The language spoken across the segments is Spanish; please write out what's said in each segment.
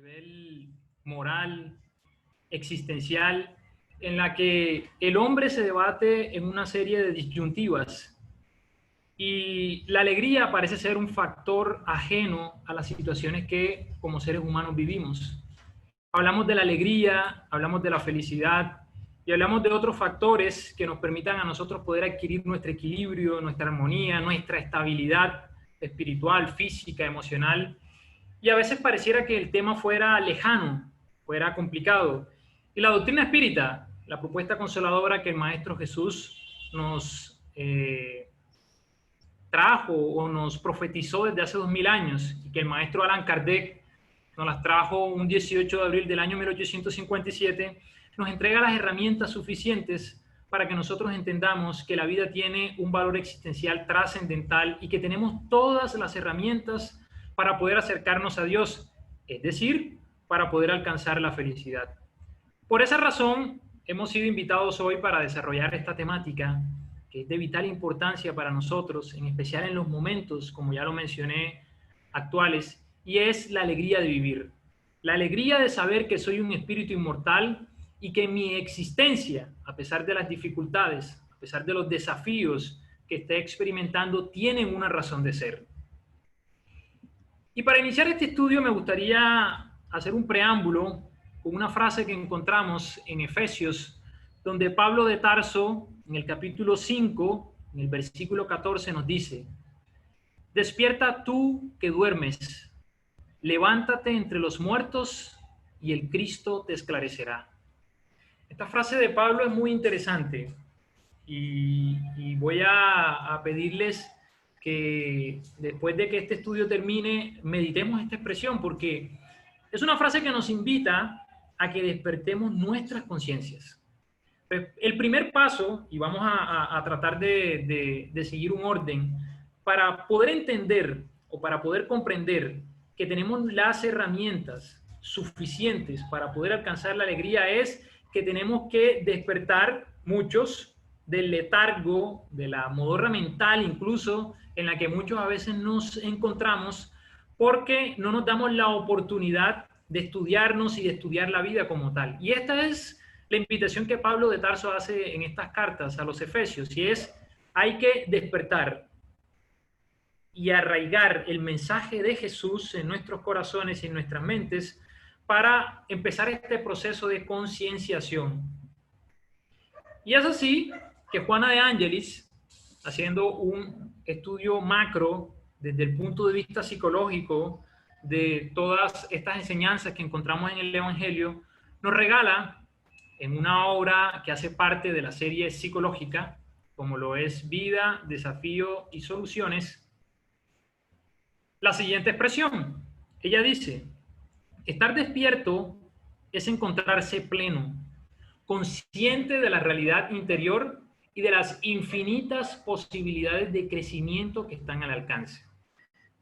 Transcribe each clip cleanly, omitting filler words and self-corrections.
nivel moral, existencial, en la que el hombre se debate en una serie de disyuntivas y la alegría parece ser un factor ajeno a las situaciones que como seres humanos vivimos. Hablamos de la alegría, hablamos de la felicidad y hablamos de otros factores que nos permitan a nosotros poder adquirir nuestro equilibrio, nuestra armonía, nuestra estabilidad espiritual, física, emocional. Y a veces pareciera que el tema fuera lejano, fuera complicado. Y la doctrina espírita, la propuesta consoladora que el Maestro Jesús nos trajo o nos profetizó desde hace 2000 años y que el Maestro Allan Kardec nos las trajo un 18 de abril del año 1857, nos entrega las herramientas suficientes para que nosotros entendamos que la vida tiene un valor existencial trascendental y que tenemos todas las herramientas para poder acercarnos a Dios, es decir, para poder alcanzar la felicidad. Por esa razón, hemos sido invitados hoy para desarrollar esta temática que es de vital importancia para nosotros, en especial en los momentos, como ya lo mencioné, actuales, y es la alegría de vivir. La alegría de saber que soy un espíritu inmortal y que mi existencia, a pesar de las dificultades, a pesar de los desafíos que esté experimentando, tienen una razón de ser. Y para iniciar este estudio me gustaría hacer un preámbulo con una frase que encontramos en Efesios, donde Pablo de Tarso, en el capítulo 5, en el versículo 14, nos dice: despierta tú que duermes, levántate entre los muertos y el Cristo te esclarecerá. Esta frase de Pablo es muy interesante y voy a pedirles que después de que este estudio termine, meditemos esta expresión, porque es una frase que nos invita a que despertemos nuestras conciencias. El primer paso, y vamos a tratar de seguir un orden, para poder entender o para poder comprender que tenemos las herramientas suficientes para poder alcanzar la alegría, es que tenemos que despertar muchos del letargo, de la modorra mental incluso, en la que muchos a veces nos encontramos, porque no nos damos la oportunidad de estudiarnos y de estudiar la vida como tal. Y esta es la invitación que Pablo de Tarso hace en estas cartas a los Efesios, y es: hay que despertar y arraigar el mensaje de Jesús en nuestros corazones y en nuestras mentes para empezar este proceso de concienciación. Y es así que Juana de Ángelis, haciendo un estudio macro desde el punto de vista psicológico de todas estas enseñanzas que encontramos en el Evangelio, nos regala en una obra que hace parte de la serie psicológica, como lo es Vida, Desafío y Soluciones, la siguiente expresión. Ella dice: estar despierto es encontrarse pleno, consciente de la realidad interior y de las infinitas posibilidades de crecimiento que están al alcance.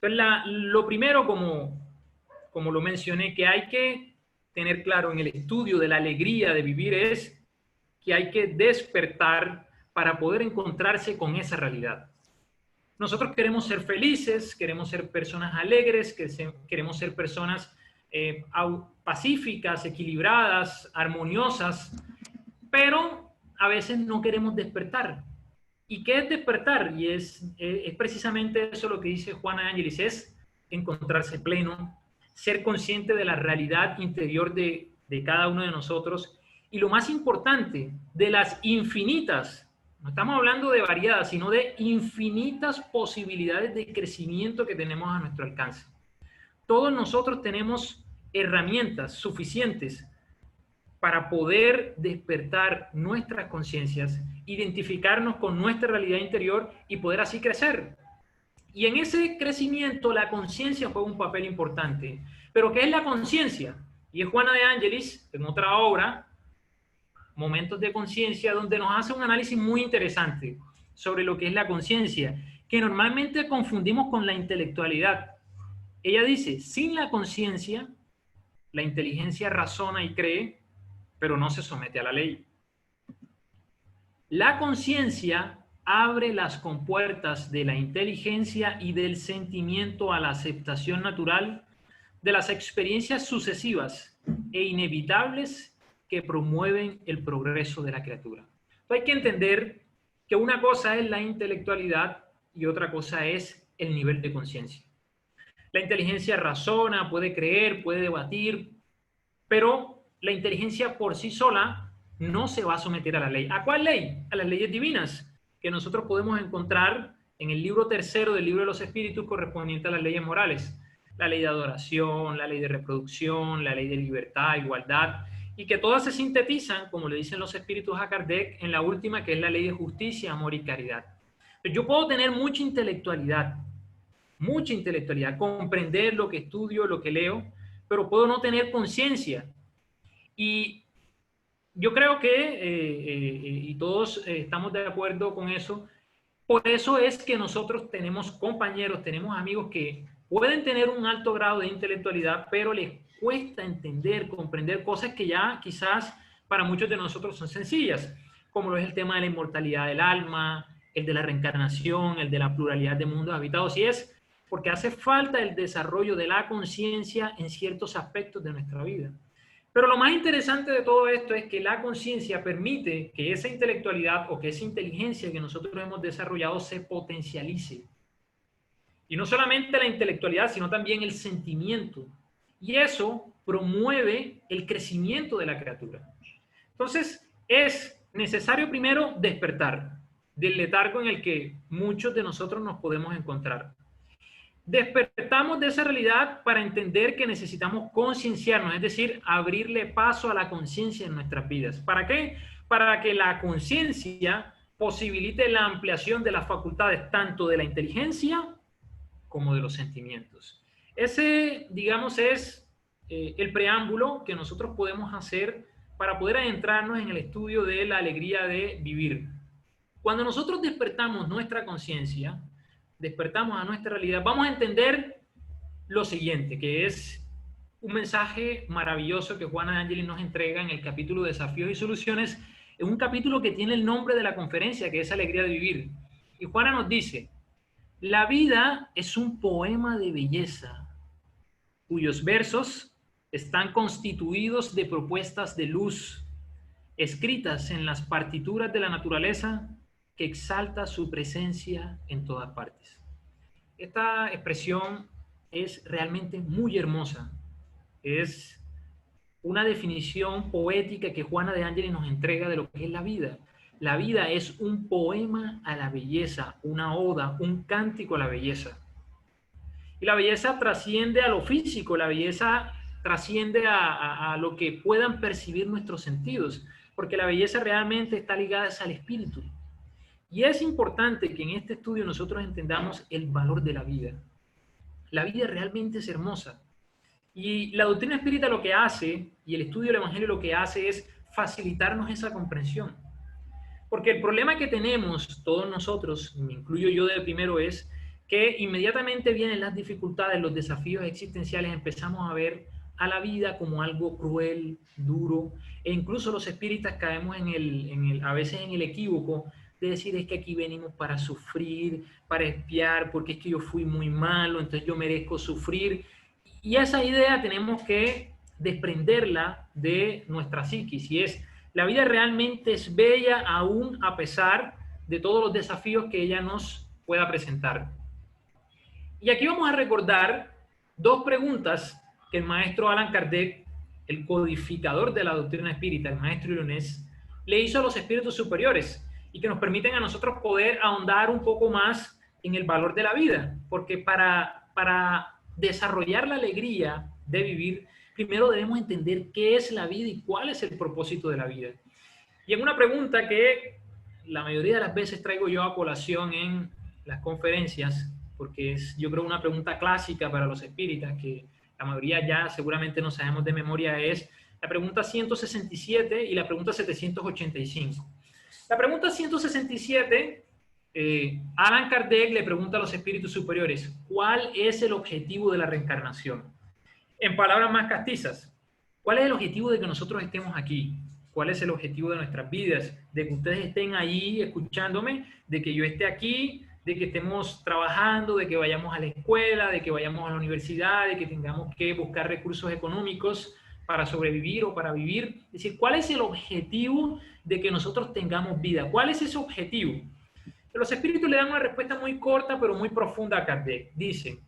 Entonces, lo primero, como lo mencioné, que hay que tener claro en el estudio de la alegría de vivir, es que hay que despertar para poder encontrarse con esa realidad. Nosotros queremos ser felices, queremos ser personas alegres, queremos ser personas pacíficas, equilibradas, armoniosas, pero a veces no queremos despertar. ¿Y qué es despertar? Y es precisamente eso lo que dice Juana de Ángelis, es encontrarse pleno, ser consciente de la realidad interior de cada uno de nosotros y, lo más importante, de las infinitas, no estamos hablando de variadas, sino de infinitas posibilidades de crecimiento que tenemos a nuestro alcance. Todos nosotros tenemos herramientas suficientes para poder despertar nuestras conciencias, identificarnos con nuestra realidad interior y poder así crecer. Y en ese crecimiento la conciencia juega un papel importante. ¿Pero qué es la conciencia? Y es Juana de Ángelis, en otra obra, Momentos de Conciencia, donde nos hace un análisis muy interesante sobre lo que es la conciencia, que normalmente confundimos con la intelectualidad. Ella dice: sin la conciencia, la inteligencia razona y cree, pero no se somete a la ley. La conciencia abre las compuertas de la inteligencia y del sentimiento a la aceptación natural de las experiencias sucesivas e inevitables que promueven el progreso de la criatura. Entonces hay que entender que una cosa es la intelectualidad y otra cosa es el nivel de conciencia. La inteligencia razona, puede creer, puede debatir, pero la inteligencia por sí sola no se va a someter a la ley. ¿A cuál ley? A las leyes divinas, que nosotros podemos encontrar en el libro tercero del libro de los espíritus correspondiente a las leyes morales. La ley de adoración, la ley de reproducción, la ley de libertad, igualdad, y que todas se sintetizan, como le dicen los espíritus a Kardec, en la última, que es la ley de justicia, amor y caridad. Yo puedo tener mucha intelectualidad, comprender lo que estudio, lo que leo, pero puedo no tener conciencia. Y yo creo que, y todos estamos de acuerdo con eso, por eso es que nosotros tenemos compañeros, tenemos amigos que pueden tener un alto grado de intelectualidad, pero les cuesta entender, comprender cosas que ya quizás para muchos de nosotros son sencillas, como lo es el tema de la inmortalidad del alma, el de la reencarnación, el de la pluralidad de mundos habitados, y es porque hace falta el desarrollo de la conciencia en ciertos aspectos de nuestra vida. Pero lo más interesante de todo esto es que la conciencia permite que esa intelectualidad o que esa inteligencia que nosotros hemos desarrollado se potencialice. Y no solamente la intelectualidad, sino también el sentimiento. Y eso promueve el crecimiento de la criatura. Entonces, es necesario primero despertar del letargo en el que muchos de nosotros nos podemos encontrar. Despertamos de esa realidad para entender que necesitamos concienciarnos, es decir, abrirle paso a la conciencia en nuestras vidas. ¿Para qué? Para que la conciencia posibilite la ampliación de las facultades tanto de la inteligencia como de los sentimientos. Ese, digamos, es el preámbulo que nosotros podemos hacer para poder adentrarnos en el estudio de la alegría de vivir. Cuando nosotros despertamos nuestra conciencia, despertamos a nuestra realidad, vamos a entender lo siguiente, que es un mensaje maravilloso que Juana de Ángelis nos entrega en el capítulo Desafíos y Soluciones, en un capítulo que tiene el nombre de la conferencia, que es Alegría de Vivir. Y Juana nos dice: la vida es un poema de belleza, cuyos versos están constituidos de propuestas de luz, escritas en las partituras de la naturaleza, que exalta su presencia en todas partes. Esta expresión es realmente muy hermosa. Es una definición poética que Juana de Ángelis nos entrega de lo que es la vida. La vida es un poema a la belleza, una oda, un cántico a la belleza. Y la belleza trasciende a lo físico, la belleza trasciende a lo que puedan percibir nuestros sentidos, porque la belleza realmente está ligada al espíritu. Y es importante que en este estudio nosotros entendamos el valor de la vida. La vida realmente es hermosa. Y la doctrina espírita lo que hace, y el estudio del Evangelio lo que hace, es facilitarnos esa comprensión. Porque el problema que tenemos todos nosotros, me incluyo yo de primero, es que inmediatamente vienen las dificultades, los desafíos existenciales, empezamos a ver a la vida como algo cruel, duro, e incluso los espíritas caemos a veces en el equívoco de decir: es que aquí venimos para sufrir, para expiar, porque es que yo fui muy malo, entonces yo merezco sufrir. Y esa idea tenemos que desprenderla de nuestra psiquis, y es: la vida realmente es bella aún a pesar de todos los desafíos que ella nos pueda presentar. Y aquí vamos a recordar dos preguntas que el maestro Allan Kardec, el codificador de la doctrina espírita, el maestro Lyonés, le hizo a los espíritus superiores, y que nos permiten a nosotros poder ahondar un poco más en el valor de la vida, porque para desarrollar la alegría de vivir, primero debemos entender qué es la vida y cuál es el propósito de la vida. Y en una pregunta que la mayoría de las veces traigo yo a colación en las conferencias, porque es, yo creo, una pregunta clásica para los espíritas, que la mayoría ya seguramente no sabemos de memoria, es la pregunta 167 y la pregunta 785. La pregunta 167, Allan Kardec le pregunta a los espíritus superiores: ¿cuál es el objetivo de la reencarnación? En palabras más castizas, ¿cuál es el objetivo de que nosotros estemos aquí? ¿Cuál es el objetivo de nuestras vidas? De que ustedes estén ahí escuchándome, de que yo esté aquí, de que estemos trabajando, de que vayamos a la escuela, de que vayamos a la universidad, de que tengamos que buscar recursos económicos para sobrevivir o para vivir. Es decir, ¿cuál es el objetivo de que nosotros tengamos vida? ¿Cuál es ese objetivo? Los espíritus le dan una respuesta muy corta pero muy profunda a Kardec. Dice,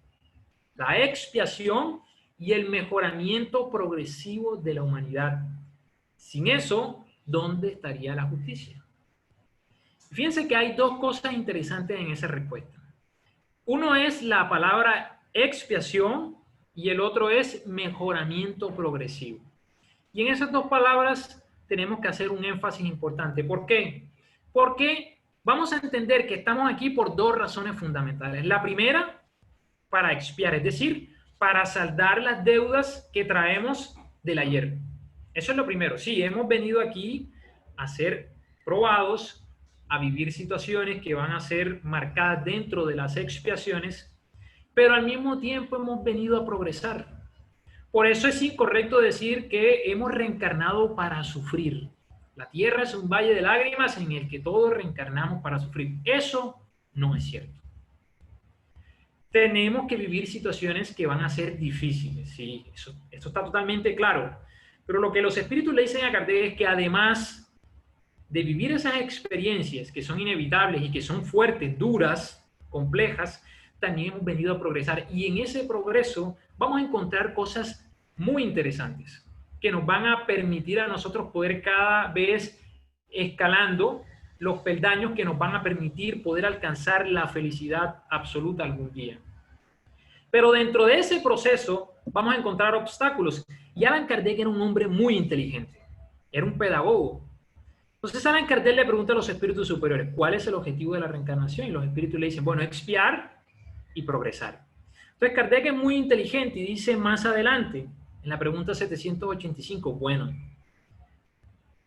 la expiación y el mejoramiento progresivo de la humanidad. Sin eso, ¿dónde estaría la justicia? Fíjense que hay dos cosas interesantes en esa respuesta. Uno es la palabra expiación y el otro es mejoramiento progresivo. Y en esas dos palabras tenemos que hacer un énfasis importante. ¿Por qué? Porque vamos a entender que estamos aquí por dos razones fundamentales. La primera, para expiar, es decir, para saldar las deudas que traemos del ayer. Eso es lo primero. Sí, hemos venido aquí a ser probados, a vivir situaciones que van a ser marcadas dentro de las expiaciones, pero al mismo tiempo hemos venido a progresar. Por eso es incorrecto decir que hemos reencarnado para sufrir. La tierra es un valle de lágrimas en el que todos reencarnamos para sufrir. Eso no es cierto. Tenemos que vivir situaciones que van a ser difíciles, sí, eso está totalmente claro. Pero lo que los espíritus le dicen a Kardec es que además de vivir esas experiencias que son inevitables y que son fuertes, duras, complejas, también hemos venido a progresar. Y en ese progreso vamos a encontrar cosas muy interesantes que nos van a permitir a nosotros poder cada vez escalando los peldaños que nos van a permitir poder alcanzar la felicidad absoluta algún día. Pero dentro de ese proceso vamos a encontrar obstáculos. Y Allan Kardec era un hombre muy inteligente, era un pedagogo. Entonces Allan Kardec le pregunta a los espíritus superiores, ¿cuál es el objetivo de la reencarnación? Y los espíritus le dicen, bueno, expiar y progresar. Entonces Kardec es muy inteligente y dice más adelante, en la pregunta 785, bueno,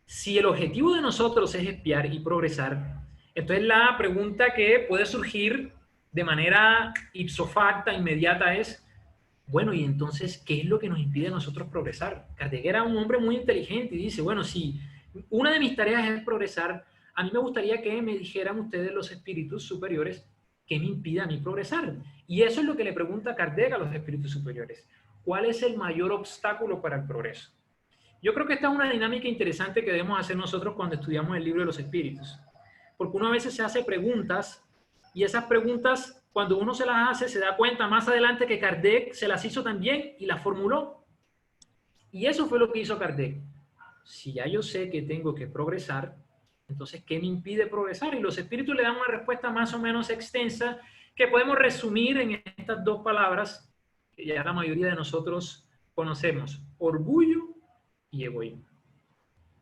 si el objetivo de nosotros es expiar y progresar, entonces la pregunta que puede surgir de manera ipso facto, inmediata es, bueno, y entonces, ¿qué es lo que nos impide a nosotros progresar? Kardec era un hombre muy inteligente y dice, bueno, si una de mis tareas es progresar, a mí me gustaría que me dijeran ustedes, los espíritus superiores, ¿qué me impide a mí progresar? Y eso es lo que le pregunta Kardec a los espíritus superiores. ¿Cuál es el mayor obstáculo para el progreso? Yo creo que esta es una dinámica interesante que debemos hacer nosotros cuando estudiamos el libro de los espíritus. Porque uno a veces se hace preguntas y esas preguntas, cuando uno se las hace, se da cuenta más adelante que Kardec se las hizo también y las formuló. Y eso fue lo que hizo Kardec. Si ya yo sé que tengo que progresar, entonces, ¿qué me impide progresar? Y los espíritus le dan una respuesta más o menos extensa que podemos resumir en estas dos palabras que ya la mayoría de nosotros conocemos: orgullo y egoísmo.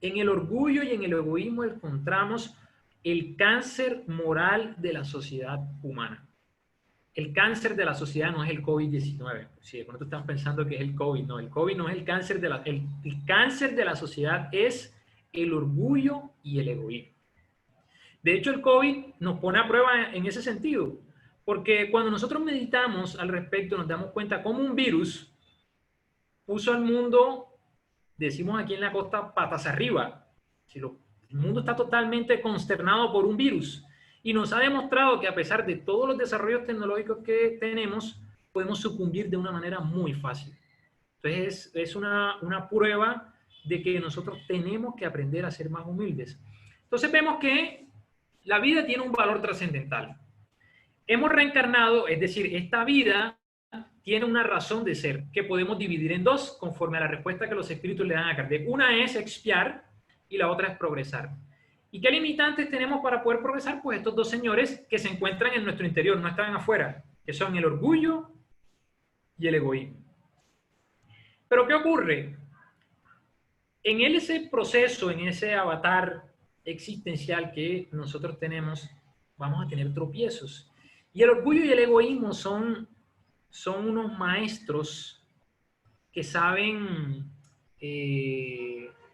En el orgullo y en el egoísmo encontramos el cáncer moral de la sociedad humana. El cáncer de la sociedad no es el COVID-19. Si de pronto están pensando que es el COVID, no, el COVID no es el cáncer de la... El cáncer de la sociedad es el orgullo y el egoísmo. De hecho, el COVID nos pone a prueba en ese sentido, porque cuando nosotros meditamos al respecto nos damos cuenta cómo un virus puso al mundo, decimos aquí en la costa, patas arriba. El mundo está totalmente consternado por un virus. Y nos ha demostrado que a pesar de todos los desarrollos tecnológicos que tenemos, podemos sucumbir de una manera muy fácil. Entonces es una prueba de que nosotros tenemos que aprender a ser más humildes. Entonces vemos que la vida tiene un valor trascendental. Hemos reencarnado, es decir, esta vida tiene una razón de ser que podemos dividir en dos conforme a la respuesta que los espíritus le dan a Kardec. Una es expiar y la otra es progresar. ¿Y qué limitantes tenemos para poder progresar? Pues estos dos señores que se encuentran en nuestro interior, no están afuera, que son el orgullo y el egoísmo. Pero ¿qué ocurre? En ese proceso, en ese avatar existencial que nosotros tenemos, vamos a tener tropiezos. Y el orgullo y el egoísmo son unos maestros que saben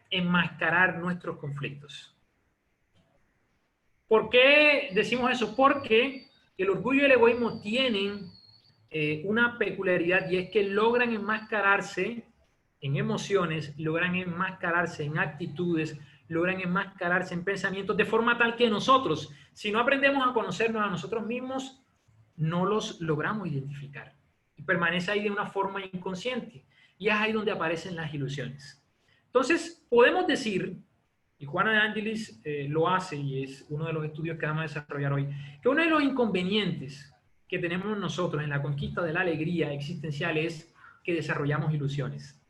enmascarar nuestros conflictos. ¿Por qué decimos eso? Porque el orgullo y el egoísmo tienen una peculiaridad y es que logran enmascararse en emociones, logran enmascararse en actitudes, logran enmascararse en pensamientos de forma tal que nosotros, Si no aprendemos a conocernos a nosotros mismos, no los logramos identificar. Y permanece ahí de una forma inconsciente. Y es ahí donde aparecen las ilusiones. Entonces, podemos decir, y Juana de Angelis lo hace, y es uno de los estudios que vamos a desarrollar hoy, que uno de los inconvenientes que tenemos nosotros en la conquista de la alegría existencial es que desarrollamos ilusiones.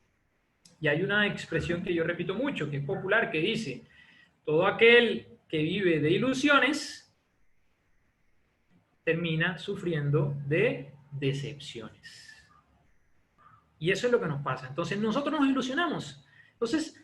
Y hay una expresión que yo repito mucho, que es popular, que dice, todo aquel que vive de ilusiones termina sufriendo de decepciones. Y eso es lo que nos pasa. Entonces nosotros nos ilusionamos. Entonces,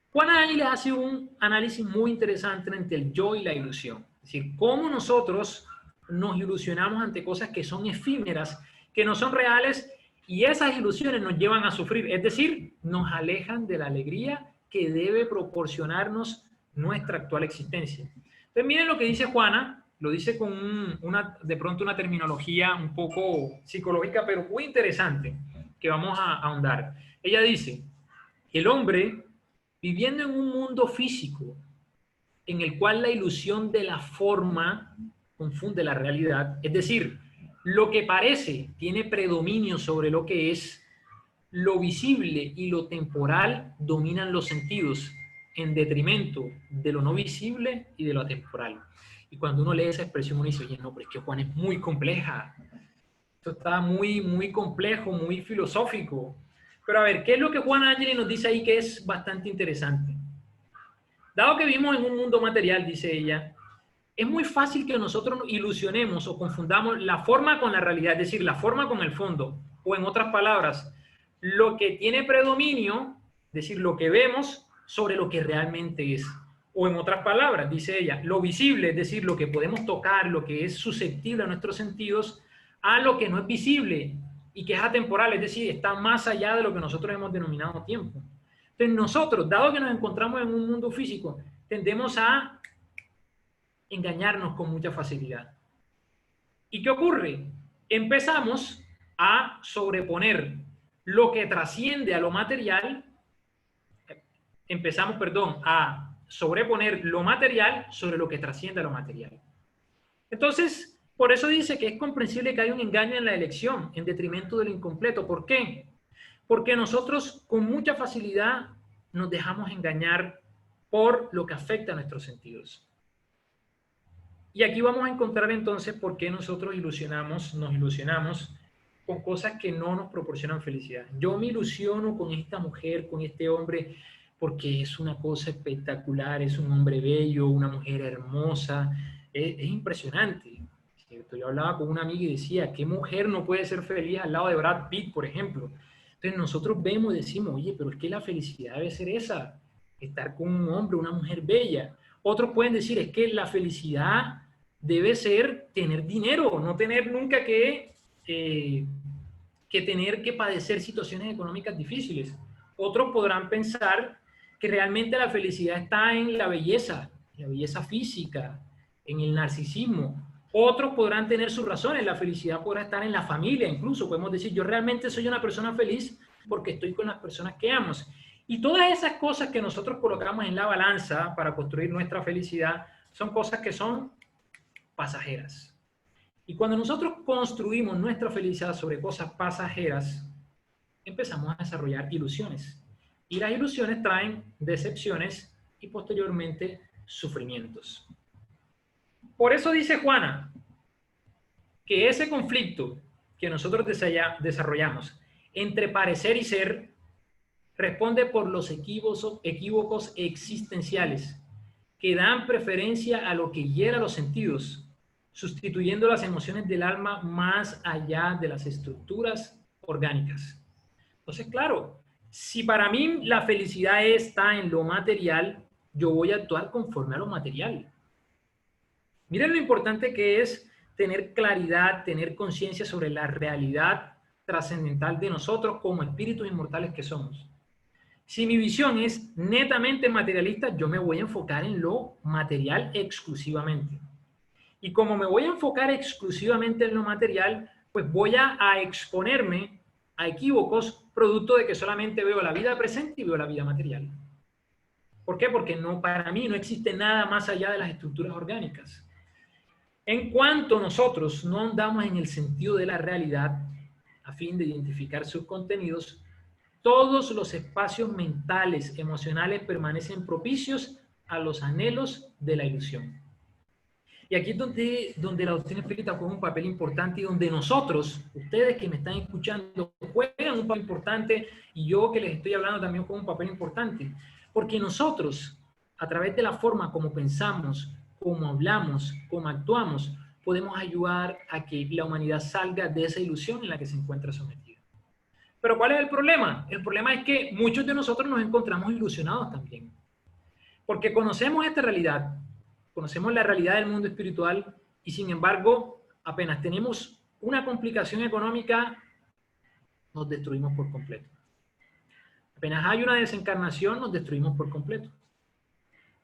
Juana de Angelis hace un análisis muy interesante entre el yo y la ilusión. Es decir, cómo nosotros nos ilusionamos ante cosas que son efímeras, que no son reales, y esas ilusiones nos llevan a sufrir. Es decir, nos alejan de la alegría que debe proporcionarnos nuestra actual existencia. Entonces, miren lo que dice Juana, lo dice con de pronto una terminología un poco psicológica, pero muy interesante, que vamos a ahondar. Ella dice, el hombre, viviendo en un mundo físico, en el cual la ilusión de la forma confunde la realidad, es decir, lo que parece tiene predominio sobre lo que es, lo visible y lo temporal dominan los sentidos, en detrimento de lo no visible y de lo atemporal. Y cuando uno lee esa expresión, uno dice, oye, no, pero es que Juan es muy compleja. Esto está muy complejo, muy filosófico. Pero a ver, ¿qué es lo que Juana de Angelis nos dice ahí que es bastante interesante? Dado que vivimos en un mundo material, dice ella, es muy fácil que nosotros nos ilusionemos o confundamos la forma con la realidad, es decir, la forma con el fondo. O en otras palabras, lo que tiene predominio, es decir, lo que vemos sobre lo que realmente es. O en otras palabras, dice ella, lo visible, es decir, lo que podemos tocar, lo que es susceptible a nuestros sentidos, a lo que no es visible y que es atemporal, es decir, está más allá de lo que nosotros hemos denominado tiempo. Entonces nosotros, dado que nos encontramos en un mundo físico, tendemos a engañarnos con mucha facilidad. ¿Y qué ocurre? Empezamos a sobreponer lo que trasciende a lo material, a sobreponer lo material sobre lo que trasciende a lo material. Entonces, por eso dice que es comprensible que hay un engaño en la elección, en detrimento de lo incompleto. ¿Por qué? Porque nosotros con mucha facilidad nos dejamos engañar por lo que afecta a nuestros sentidos. Y aquí vamos a encontrar entonces por qué nosotros nos ilusionamos con cosas que no nos proporcionan felicidad. Yo me ilusiono con esta mujer, con este hombre, porque es una cosa espectacular, es un hombre bello, una mujer hermosa, es impresionante. Yo hablaba con una amiga y decía, ¿qué mujer no puede ser feliz al lado de Brad Pitt, por ejemplo? Entonces nosotros vemos y decimos, oye, pero es que la felicidad debe ser esa, estar con un hombre, una mujer bella. Otros pueden decir, es que la felicidad debe ser tener dinero, no tener nunca que tener que padecer situaciones económicas difíciles. Otros podrán pensar que realmente la felicidad está en la belleza física, en el narcisismo. Otros podrán tener sus razones, la felicidad podrá estar en la familia, incluso podemos decir, yo realmente soy una persona feliz porque estoy con las personas que amo. Y todas esas cosas que nosotros colocamos en la balanza para construir nuestra felicidad son cosas que son pasajeras. Y cuando nosotros construimos nuestra felicidad sobre cosas pasajeras, empezamos a desarrollar ilusiones. Y las ilusiones traen decepciones y posteriormente sufrimientos. Por eso dice Juana que ese conflicto que nosotros desarrollamos entre parecer y ser responde por los equívocos existenciales que dan preferencia a lo que hiera los sentidos, sustituyendo las emociones del alma más allá de las estructuras orgánicas. Entonces, claro, si para mí la felicidad está en lo material, yo voy a actuar conforme a lo material. Miren lo importante que es tener claridad, tener conciencia sobre la realidad trascendental de nosotros como espíritus inmortales que somos. Si mi visión es netamente materialista, yo me voy a enfocar en lo material exclusivamente. Y como me voy a enfocar exclusivamente en lo material, pues voy a exponerme a equívocos producto de que solamente veo la vida presente y veo la vida material. ¿Por qué? Porque para mí no existe nada más allá de las estructuras orgánicas. En cuanto nosotros no andamos en el sentido de la realidad, a fin de identificar sus contenidos, todos los espacios mentales, emocionales permanecen propicios a los anhelos de la ilusión. Y aquí es donde la doctrina espírita juega un papel importante y donde nosotros, ustedes que me están escuchando, juegan un papel importante y yo que les estoy hablando también juego un papel importante. Porque nosotros, a través de la forma como pensamos, como hablamos, como actuamos, podemos ayudar a que la humanidad salga de esa ilusión en la que se encuentra sometida. Pero ¿cuál es el problema? El problema es que muchos de nosotros nos encontramos ilusionados también. Porque conocemos esta realidad, conocemos la realidad del mundo espiritual y sin embargo, apenas tenemos una complicación económica, nos destruimos por completo. Apenas hay una desencarnación, nos destruimos por completo.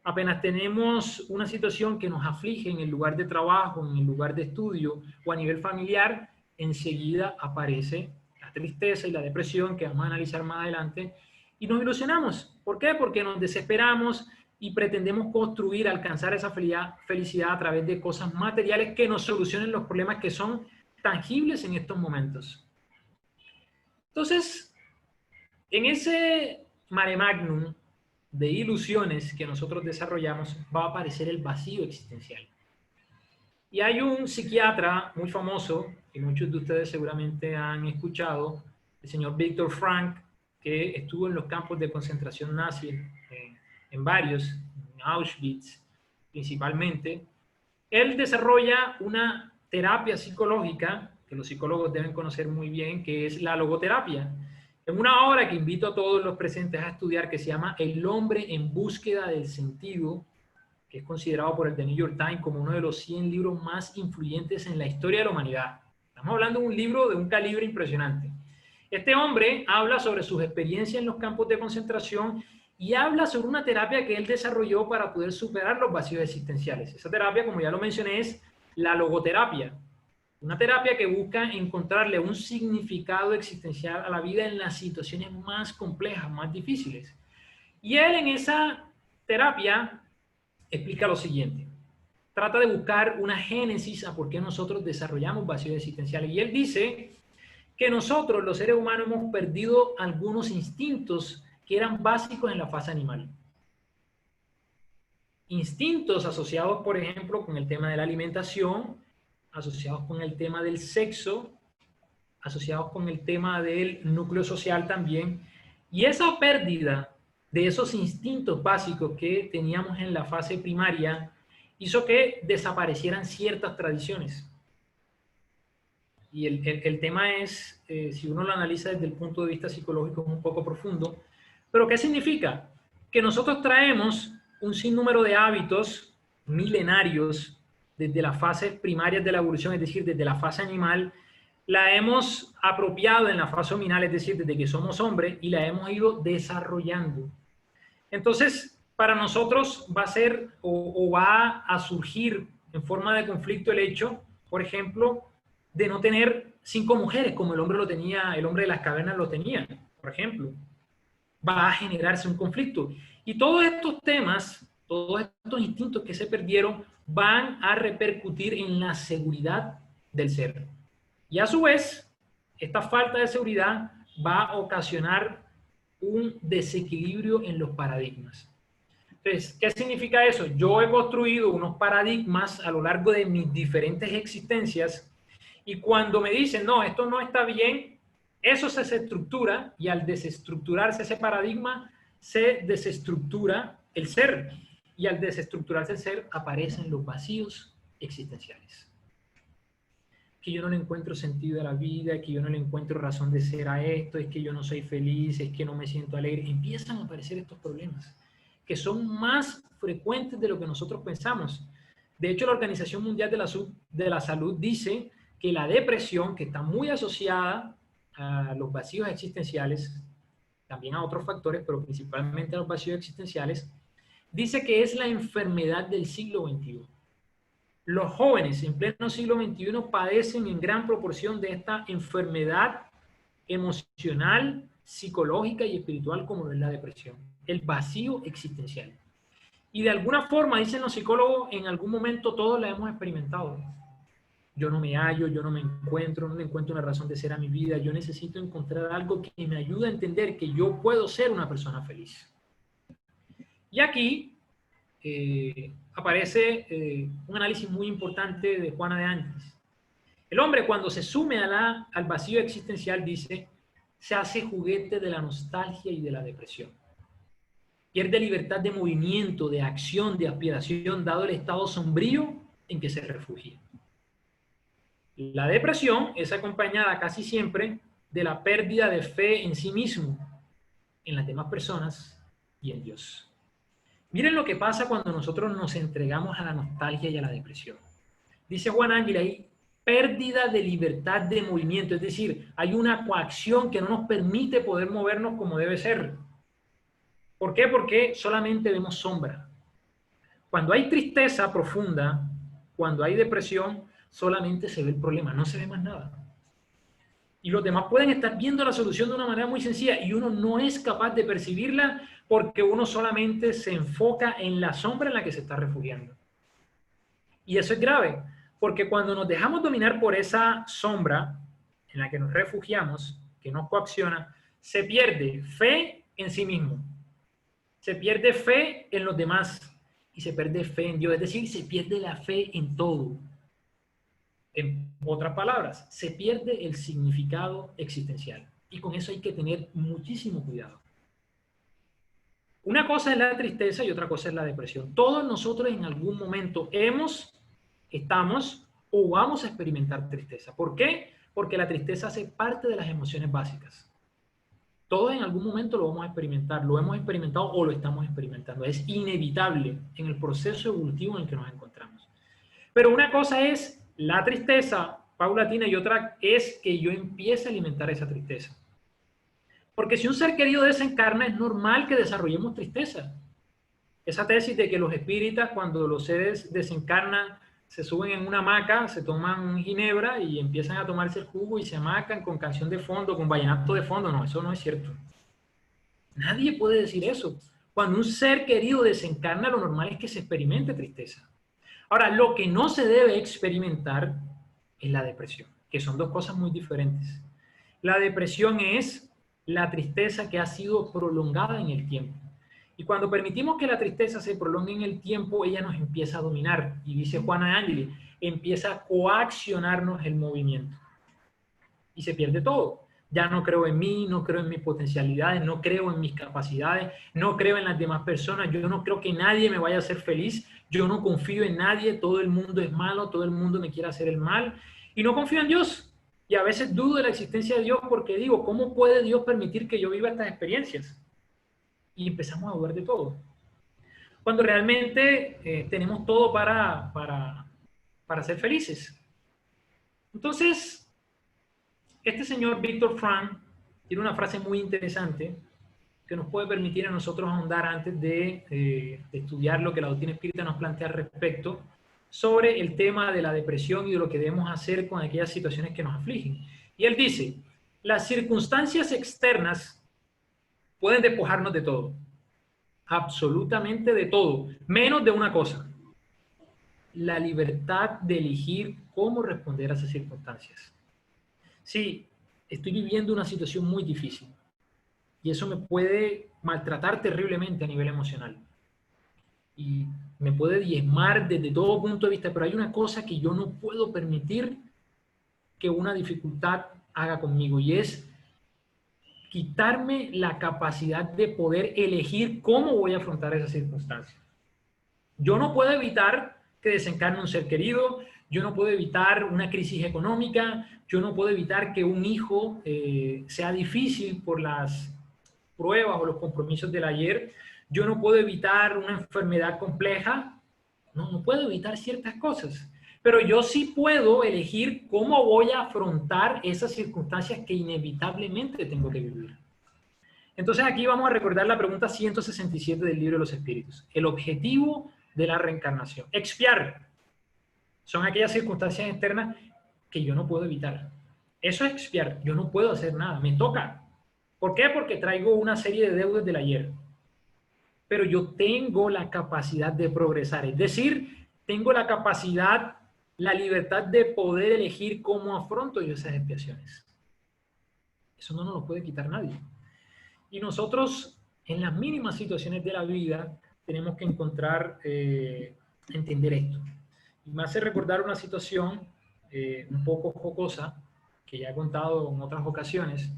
Apenas tenemos una situación que nos aflige en el lugar de trabajo, en el lugar de estudio o a nivel familiar, enseguida aparece la tristeza y la depresión que vamos a analizar más adelante y nos ilusionamos. ¿Por qué? Porque nos desesperamos y pretendemos construir, alcanzar esa felicidad a través de cosas materiales que nos solucionen los problemas que son tangibles en estos momentos. Entonces, en ese mare magnum de ilusiones que nosotros desarrollamos va a aparecer el vacío existencial. Y hay un psiquiatra muy famoso, que muchos de ustedes seguramente han escuchado, el señor Viktor Frankl, que estuvo en los campos de concentración nazi, en varios, en Auschwitz principalmente. Él desarrolla una terapia psicológica, que los psicólogos deben conocer muy bien, que es la logoterapia. En una obra que invito a todos los presentes a estudiar, que se llama El hombre en búsqueda del sentido, que es considerado por el The New York Times como uno de los 100 libros más influyentes en la historia de la humanidad. Estamos hablando de un libro de un calibre impresionante. Este hombre habla sobre sus experiencias en los campos de concentración y habla sobre una terapia que él desarrolló para poder superar los vacíos existenciales. Esa terapia, como ya lo mencioné, es la logoterapia. Una terapia que busca encontrarle un significado existencial a la vida en las situaciones más complejas, más difíciles. Y él en esa terapia explica lo siguiente. Trata de buscar una génesis a por qué nosotros desarrollamos vacíos existenciales. Y él dice que nosotros, los seres humanos, hemos perdido algunos instintos que eran básicos en la fase animal. Instintos asociados, por ejemplo, con el tema de la alimentación, asociados con el tema del sexo, asociados con el tema del núcleo social también. Y esa pérdida de esos instintos básicos que teníamos en la fase primaria hizo que desaparecieran ciertas tradiciones. Y el tema es, si uno lo analiza desde el punto de vista psicológico, es un poco profundo. ¿Pero qué significa? Que nosotros traemos un sinnúmero de hábitos milenarios desde las fases primarias de la evolución, es decir, desde la fase animal, la hemos apropiado en la fase hominal, es decir, desde que somos hombres, y la hemos ido desarrollando. Entonces, para nosotros va a ser o va a surgir en forma de conflicto el hecho, por ejemplo, de no tener 5 mujeres como el hombre lo tenía, el hombre de las cavernas lo tenía, por ejemplo. Va a generarse un conflicto. Y todos estos temas, todos estos instintos que se perdieron, van a repercutir en la seguridad del ser. Y a su vez, esta falta de seguridad va a ocasionar un desequilibrio en los paradigmas. Entonces, ¿qué significa eso? Yo he construido unos paradigmas a lo largo de mis diferentes existencias y cuando me dicen, no, esto no está bien, eso se desestructura y al desestructurarse ese paradigma, se desestructura el ser. Y al desestructurarse el ser, aparecen los vacíos existenciales. Que yo no le encuentro sentido a la vida, que yo no le encuentro razón de ser a esto, es que yo no soy feliz, es que no me siento alegre. Empiezan a aparecer estos problemas, que son más frecuentes de lo que nosotros pensamos. De hecho, la Organización Mundial de la Salud dice que la depresión, que está muy asociada a los vacíos existenciales, también a otros factores, pero principalmente a los vacíos existenciales, dice que es la enfermedad del siglo XXI. Los jóvenes en pleno siglo XXI padecen en gran proporción de esta enfermedad emocional, psicológica y espiritual como lo es la depresión, el vacío existencial. Y de alguna forma, dicen los psicólogos, en algún momento todos la hemos experimentado. Yo no me hallo, yo no me encuentro, no le encuentro una razón de ser a mi vida. Yo necesito encontrar algo que me ayude a entender que yo puedo ser una persona feliz. Y aquí aparece un análisis muy importante de Juana de Angelis. El hombre, cuando se sume al vacío existencial, dice, se hace juguete de la nostalgia y de la depresión. Pierde libertad de movimiento, de acción, de aspiración, dado el estado sombrío en que se refugia. La depresión es acompañada casi siempre de la pérdida de fe en sí mismo, en las demás personas y en Dios. Miren lo que pasa cuando nosotros nos entregamos a la nostalgia y a la depresión. Dice Juan Ángel ahí, pérdida de libertad de movimiento, es decir, hay una coacción que no nos permite poder movernos como debe ser. ¿Por qué? Porque solamente vemos sombra. Cuando hay tristeza profunda, cuando hay depresión, solamente se ve el problema, no se ve más nada. Y los demás pueden estar viendo la solución de una manera muy sencilla y uno no es capaz de percibirla porque uno solamente se enfoca en la sombra en la que se está refugiando. Y eso es grave, porque cuando nos dejamos dominar por esa sombra en la que nos refugiamos, que nos coacciona, se pierde fe en sí mismo, se pierde fe en los demás y se pierde fe en Dios, es decir, se pierde la fe en todo. En otras palabras, se pierde el significado existencial. Y con eso hay que tener muchísimo cuidado. Una cosa es la tristeza y otra cosa es la depresión. Todos nosotros en algún momento estamos o vamos a experimentar tristeza. ¿Por qué? Porque la tristeza hace parte de las emociones básicas. Todos en algún momento lo vamos a experimentar, lo hemos experimentado o lo estamos experimentando. Es inevitable en el proceso evolutivo en el que nos encontramos. Pero una cosa es la tristeza paulatina y otra es que yo empiece a alimentar esa tristeza. Porque si un ser querido desencarna, es normal que desarrollemos tristeza. Esa tesis de que los espíritas, cuando los seres desencarnan, se suben en una hamaca, se toman un ginebra y empiezan a tomarse el jugo y se hamacan con canción de fondo, con vallenato de fondo. No, eso no es cierto. Nadie puede decir eso. Cuando un ser querido desencarna, lo normal es que se experimente tristeza. Ahora, lo que no se debe experimentar es la depresión, que son dos cosas muy diferentes. La depresión es la tristeza que ha sido prolongada en el tiempo. Y cuando permitimos que la tristeza se prolongue en el tiempo, ella nos empieza a dominar. Y dice Juana de Ángeles, empieza a coaccionarnos el movimiento. Y se pierde todo. Ya no creo en mí, no creo en mis potencialidades, no creo en mis capacidades, no creo en las demás personas, yo no creo que nadie me vaya a hacer feliz, yo no confío en nadie, todo el mundo es malo, todo el mundo me quiere hacer el mal, y no confío en Dios. Y a veces dudo de la existencia de Dios porque digo, ¿cómo puede Dios permitir que yo viva estas experiencias? Y empezamos a dudar de todo. Cuando realmente tenemos todo para ser felices. Entonces, este señor Víctor Frank tiene una frase muy interesante que nos puede permitir a nosotros ahondar antes de estudiar lo que la doctrina espírita nos plantea al respecto sobre el tema de la depresión y de lo que debemos hacer con aquellas situaciones que nos afligen. Y él dice, las circunstancias externas pueden despojarnos de todo, absolutamente de todo, menos de una cosa, la libertad de elegir cómo responder a esas circunstancias. Sí, estoy viviendo una situación muy difícil y eso me puede maltratar terriblemente a nivel emocional y me puede diezmar desde todo punto de vista, pero hay una cosa que yo no puedo permitir que una dificultad haga conmigo y es quitarme la capacidad de poder elegir cómo voy a afrontar esas circunstancias. Yo no puedo evitar que desencarne un ser querido, yo no puedo evitar una crisis económica, yo no puedo evitar que un hijo sea difícil por las pruebas o los compromisos del ayer, yo no puedo evitar una enfermedad compleja, no puedo evitar ciertas cosas, pero yo sí puedo elegir cómo voy a afrontar esas circunstancias que inevitablemente tengo que vivir. Entonces aquí vamos a recordar la pregunta 167 del Libro de los Espíritus. El objetivo de la reencarnación. Expiar. Son aquellas circunstancias externas que yo no puedo evitar. Eso es expiar. Yo no puedo hacer nada. Me toca. ¿Por qué? Porque traigo una serie de deudas del ayer. pero yo tengo la capacidad de progresar. Es decir, tengo la capacidad, la libertad de poder elegir cómo afronto yo esas expiaciones. Eso no nos lo puede quitar nadie. Y nosotros, en las mínimas situaciones de la vida, tenemos que encontrar, entender esto. Y me hace recordar una situación un poco jocosa, que ya he contado en otras ocasiones.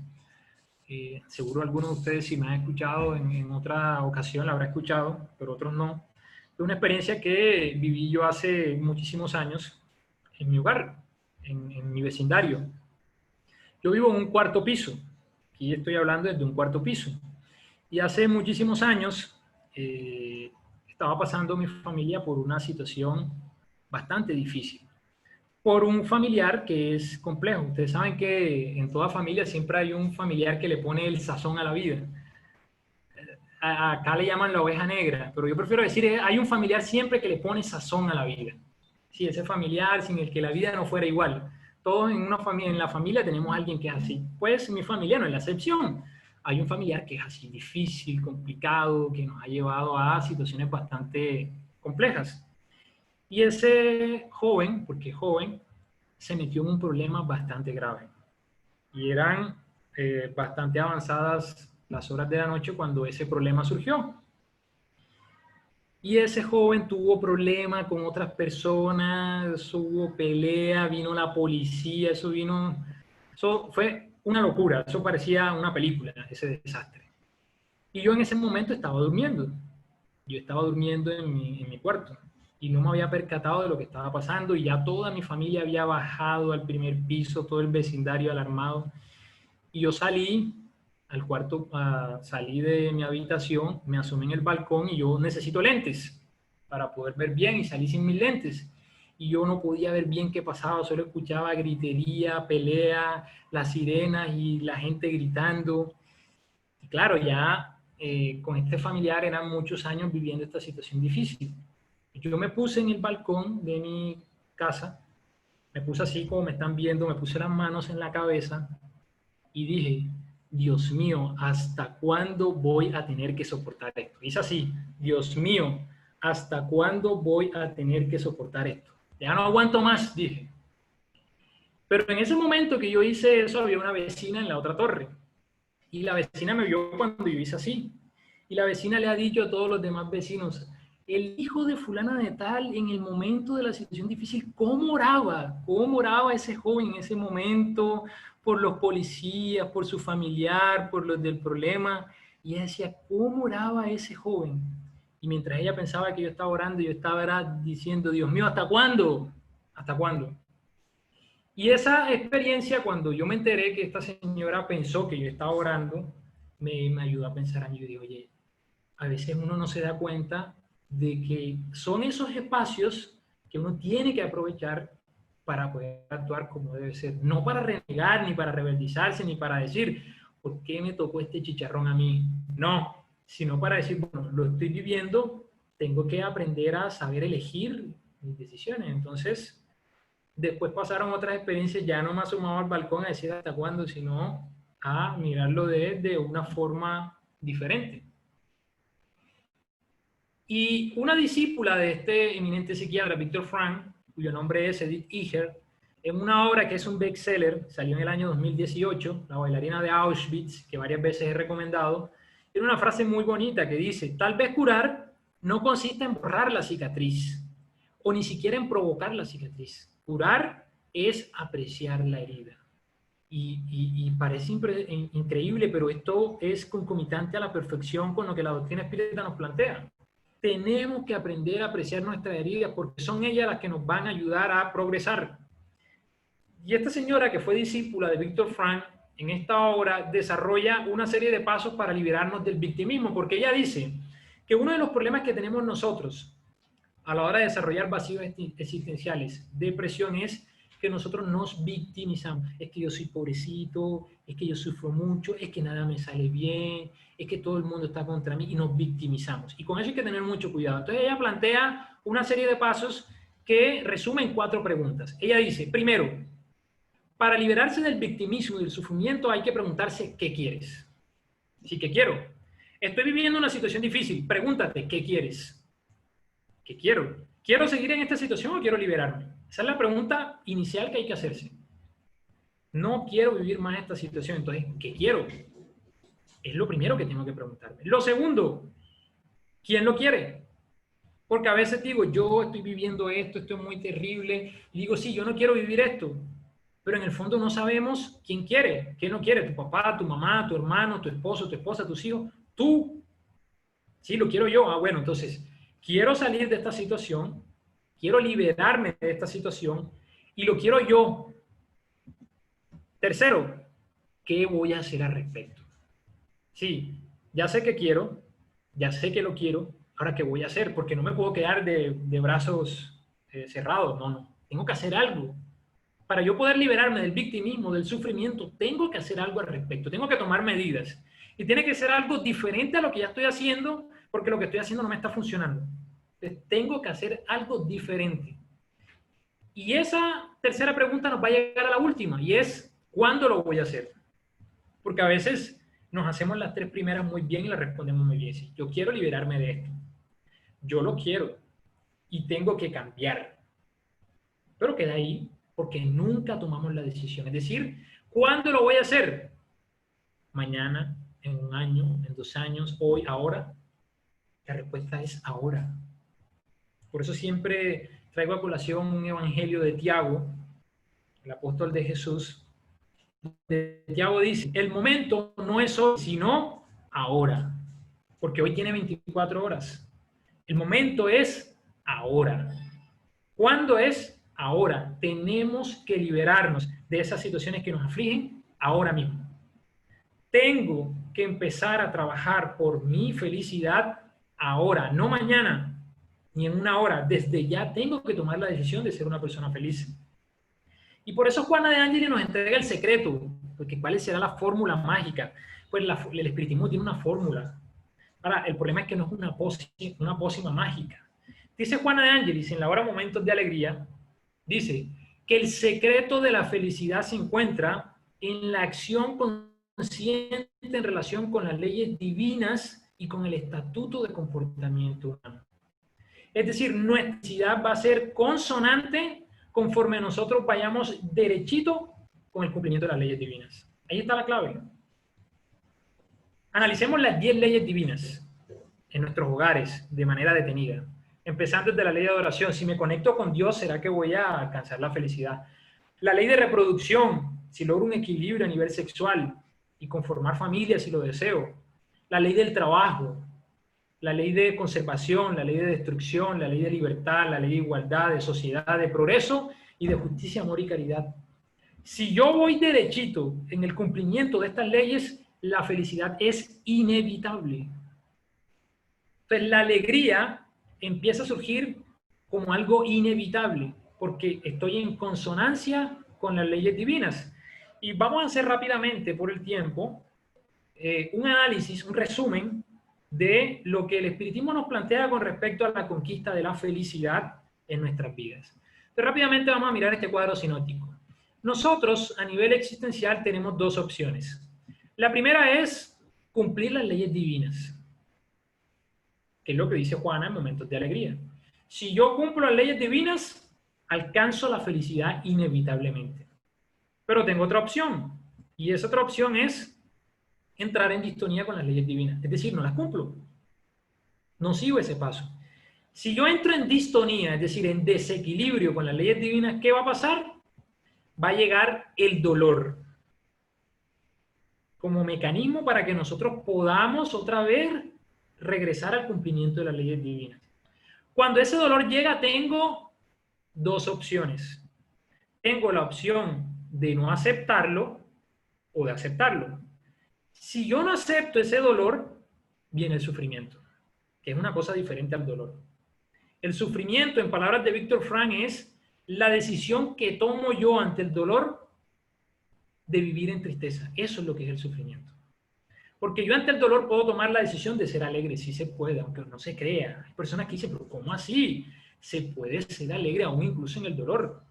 Seguro algunos de ustedes, si me han escuchado en otra ocasión, la habrá escuchado, pero otros no. Es una experiencia que viví yo hace muchísimos años en mi hogar, en mi vecindario. Yo vivo en un cuarto piso. Aquí estoy hablando desde un cuarto piso. Y hace muchísimos años estaba pasando mi familia por una situación bastante difícil. Por un familiar que es complejo. Ustedes saben que en toda familia siempre hay un familiar que le pone el sazón a la vida. Acá le llaman la oveja negra, pero yo prefiero decir, hay un familiar siempre que le pone sazón a la vida. Sí, ese familiar sin el que la vida no fuera igual. Todos en una familia, en la familia tenemos a alguien que es así. Pues mi familia no es la excepción. Hay un familiar que es así difícil, complicado, que nos ha llevado a situaciones bastante complejas. Y ese joven, porque joven, se metió en un problema bastante grave. Y eran bastante avanzadas las horas de la noche cuando ese problema surgió. Y ese joven tuvo problemas con otras personas, hubo pelea, vino la policía, eso fue una locura, eso parecía una película, ese desastre. Y yo en ese momento estaba durmiendo, yo estaba durmiendo en mi cuarto y no me había percatado de lo que estaba pasando y ya toda mi familia había bajado al primer piso, todo el vecindario alarmado. Y yo salí al cuarto, salí de mi habitación, me asomé en el balcón y yo necesito lentes para poder ver bien y salí sin mis lentes. Y yo no podía ver bien qué pasaba, solo escuchaba gritería, pelea, las sirenas y la gente gritando. Y claro, ya con este familiar eran muchos años viviendo esta situación difícil. Yo me puse en el balcón de mi casa, me puse así como me están viendo, me puse las manos en la cabeza y dije, Dios mío, ¿hasta cuándo voy a tener que soportar esto? Y es así, Dios mío, ¿hasta cuándo voy a tener que soportar esto? Ya no aguanto más, dije. Pero en ese momento que yo hice eso, había una vecina en la otra torre. Y la vecina me vio cuando yo hice así. Y la vecina le ha dicho a todos los demás vecinos, el hijo de fulana de tal en el momento de la situación difícil, cómo oraba ese joven en ese momento por los policías, por su familiar, por los del problema. Y ella decía, ¿cómo oraba ese joven? Y mientras ella pensaba que yo estaba orando, yo estaba diciendo, Dios mío, ¿hasta cuándo? ¿Hasta cuándo? Y esa experiencia, cuando yo me enteré que esta señora pensó que yo estaba orando, me ayudó a pensar a mí. Yo digo, oye, a veces uno no se da cuenta de que son esos espacios que uno tiene que aprovechar para poder actuar como debe ser. No para renegar, ni para rebeldizarse, ni para decir, ¿por qué me tocó este chicharrón a mí? No, sino para decir, bueno, lo estoy viviendo, tengo que aprender a saber elegir mis decisiones. Entonces, después pasaron otras experiencias, ya no me asomaba al balcón a decir hasta cuándo, sino a mirarlo de una forma diferente. Y una discípula de este eminente psiquiatra, Viktor Frankl, cuyo nombre es Edith Eger, en una obra que es un bestseller, salió en el año 2018, La bailarina de Auschwitz, que varias veces he recomendado, tiene una frase muy bonita que dice, tal vez curar no consiste en borrar la cicatriz, o ni siquiera en provocar la cicatriz. Curar es apreciar la herida. Y parece increíble, pero esto es concomitante a la perfección con lo que la doctrina espírita nos plantea. Tenemos que aprender a apreciar nuestras heridas porque son ellas las que nos van a ayudar a progresar. Y esta señora que fue discípula de Viktor Frankl, en esta obra desarrolla una serie de pasos para liberarnos del victimismo, porque ella dice que uno de los problemas que tenemos nosotros a la hora de desarrollar vacíos existenciales, depresión, es que nosotros nos victimizamos. Es que yo soy pobrecito, es que yo sufro mucho, es que nada me sale bien, es que todo el mundo está contra mí y nos victimizamos. Y con eso hay que tener mucho cuidado. Entonces ella plantea una serie de pasos que resumen 4 preguntas. Ella dice, primero, para liberarse del victimismo y del sufrimiento hay que preguntarse, ¿qué quieres? Sí, ¿qué quiero? Estoy viviendo una situación difícil. Pregúntate, ¿qué quieres? ¿Qué quiero? ¿Quiero seguir en esta situación o quiero liberarme? Esa es la pregunta inicial que hay que hacerse. No quiero vivir más esta situación. Entonces, ¿qué quiero? Es lo primero que tengo que preguntarme. Lo segundo, ¿quién lo quiere? Porque a veces digo, yo estoy viviendo esto es muy terrible. Y digo, sí, yo no quiero vivir esto. Pero en el fondo no sabemos quién quiere, quién no quiere. Tu papá, tu mamá, tu hermano, tu esposo, tu esposa, tus hijos. Tú. Sí, lo quiero yo. Ah, bueno, entonces, quiero salir de esta situación. Quiero liberarme de esta situación. Y lo quiero yo. Tercero, ¿qué voy a hacer al respecto? Sí, ya sé que quiero, ya sé que lo quiero, ahora qué voy a hacer, porque no me puedo quedar de brazos cerrados, no, no, tengo que hacer algo. Para yo poder liberarme del victimismo, del sufrimiento, tengo que hacer algo al respecto, tengo que tomar medidas. Y tiene que ser algo diferente a lo que ya estoy haciendo, porque lo que estoy haciendo no me está funcionando. Entonces, tengo que hacer algo diferente. Y esa tercera pregunta nos va a llegar a la última, y es, ¿cuándo lo voy a hacer? Porque a veces nos hacemos las tres primeras muy bien y las respondemos muy bien. Sí, yo quiero liberarme de esto. Yo lo quiero y tengo que cambiar. Pero queda ahí porque nunca tomamos la decisión. Es decir, ¿cuándo lo voy a hacer? Mañana, en un año, en 2 años, hoy, ahora. La respuesta es ahora. Por eso siempre traigo a colación un evangelio de Tiago, el apóstol de Jesús. Tiago dice, el momento no es hoy, sino ahora. Porque hoy tiene 24 horas. El momento es ahora. ¿Cuándo es? Ahora. Tenemos que liberarnos de esas situaciones que nos afligen ahora mismo. Tengo que empezar a trabajar por mi felicidad ahora, no mañana, ni en una hora. Desde ya tengo que tomar la decisión de ser una persona feliz. Y por eso Juana de Ángeles nos entrega el secreto, porque ¿cuál será la fórmula mágica? Pues el espiritismo tiene una fórmula. Ahora, el problema es que no es una pócima mágica. Dice Juana de Ángelis en la obra Momentos de Alegría, dice que el secreto de la felicidad se encuentra en la acción consciente en relación con las leyes divinas y con el estatuto de comportamiento humano. Es decir, nuestra felicidad va a ser consonante conforme nosotros vayamos derechito con el cumplimiento de las leyes divinas. Ahí está la clave. Analicemos las 10 leyes divinas en nuestros hogares de manera detenida. Empezando desde la ley de adoración. Si me conecto con Dios, ¿será que voy a alcanzar la felicidad? La ley de reproducción. Si logro un equilibrio a nivel sexual y conformar familia si lo deseo. La ley del trabajo. La ley de conservación, la ley de destrucción, la ley de libertad, la ley de igualdad, de sociedad, de progreso y de justicia, amor y caridad. Si yo voy derechito en el cumplimiento de estas leyes, la felicidad es inevitable. Entonces la alegría empieza a surgir como algo inevitable, porque estoy en consonancia con las leyes divinas. Y vamos a hacer rápidamente, por el tiempo, un análisis, un resumen de lo que el espiritismo nos plantea con respecto a la conquista de la felicidad en nuestras vidas. Entonces, rápidamente vamos a mirar este cuadro sinóptico. Nosotros, a nivel existencial, tenemos dos opciones. La primera es cumplir las leyes divinas, que es lo que dice Juana en momentos de alegría. Si yo cumplo las leyes divinas, alcanzo la felicidad inevitablemente. Pero tengo otra opción, y esa otra opción es entrar en distonía con las leyes divinas. Es decir, no las cumplo. No sigo ese paso. Si yo entro en distonía, es decir, en desequilibrio con las leyes divinas, ¿qué va a pasar? Va a llegar el dolor como mecanismo para que nosotros podamos otra vez regresar al cumplimiento de las leyes divinas. Cuando ese dolor llega, tengo dos opciones. Tengo la opción de no aceptarlo o de aceptarlo. Si yo no acepto ese dolor, viene el sufrimiento, que es una cosa diferente al dolor. El sufrimiento, en palabras de Víctor Frank, es la decisión que tomo yo ante el dolor de vivir en tristeza. Eso es lo que es el sufrimiento. Porque yo ante el dolor puedo tomar la decisión de ser alegre, sí se puede, aunque no se crea. Hay personas que dicen, pero ¿cómo así? Se puede ser alegre aún incluso en el dolor.